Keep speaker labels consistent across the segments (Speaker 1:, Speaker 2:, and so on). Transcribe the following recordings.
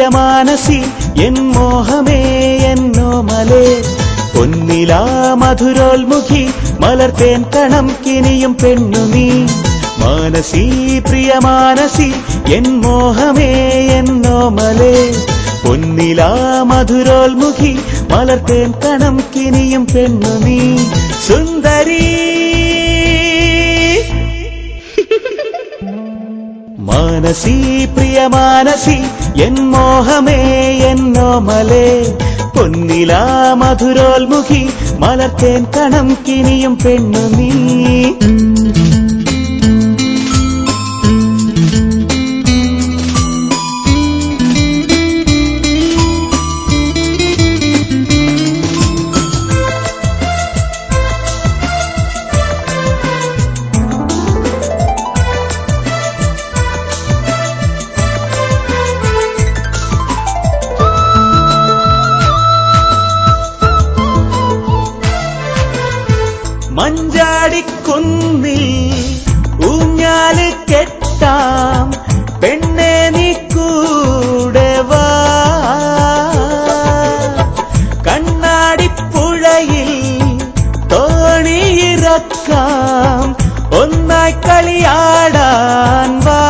Speaker 1: പ്രിയമാനസി N മോഹമേ എന്നോമലേ പൊന്നിലാ മധുരോൽമുഖി മലർത്തേൻ കണം കിനിയും പെണ്ണു നീ മാനസി പ്രിയമാനസി എൻ മോഹമേ എന്നോമലേ പൊന്നിലാ മധുരോൽമുഖി മലർത്തേൻ കണം കിനിയും പെണ്ണു നീ സുന്ദരി മാനസി പ്രിയമാനസി എൻ മോഹമേ എന്നോമലേ പൊന്നിലാ മധുരോൽമുഖി മലർത്തേൻ കണം കിനിയും പെണ്ണു നീ മഞ്ചാടിക്കുന്നിൽ ഊഞ്ഞാല് കെട്ടാം പെണ്ണെ നീ കൂടെ വാ കണ്ണാടിപ്പുഴയിൽ തോണിയിറക്കാം ഒന്നായി കളിയാടാൻ വാ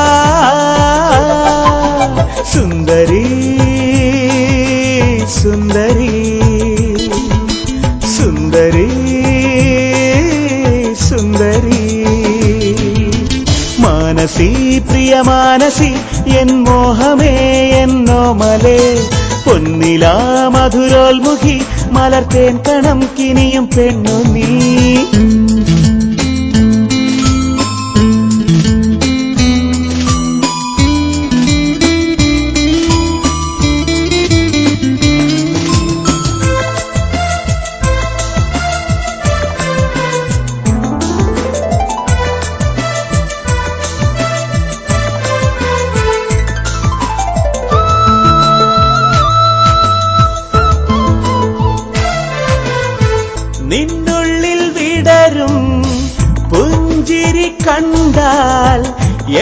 Speaker 1: സുന്ദരി സുന്ദരി സുന്ദരി സുന്ദരി മാനസി പ്രിയമാനസി എൻ മോഹമേ എന്നോമലേ പൊന്നിലാ മധുരോൽമുഖി മലർത്തേൻ കണം കിനിയും പെണ്ണു നീ നിന്നുള്ളിൽ വിടരും പുഞ്ചിരി കണ്ടാൽ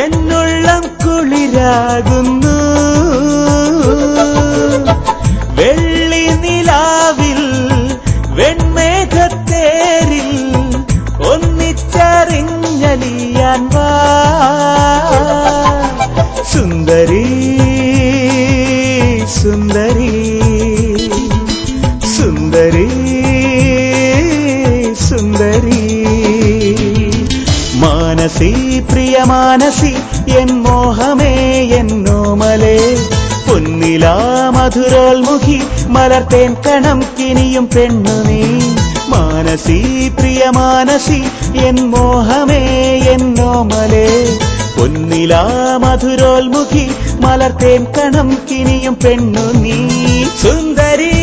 Speaker 1: എന്നുള്ളം കുളിരാകുന്നു വെള്ളി നിലാവിൽ വെൺമേഘത്തേരിൽ ഒന്നിച്ചറിഞ്ഞലിയാൻ വാ സുന്ദരി സുന്ദരി സുന്ദരി സുന്ദരി മാനസി പ്രിയമാനസി എൻ മോഹമേ എന്നോമലേ പൊന്നിലാ മധുരോൽമുഖി മലർത്തേൻ കണം കിനിയും പെണ്ണു നീ മാനസി പ്രിയമാനസി എൻ മോഹമേ എന്നോമലേ പൊന്നിലാ മധുരോൽമുഖി മലർത്തേൻ കണം കിനിയും പെണ്ണു നീ സുന്ദരി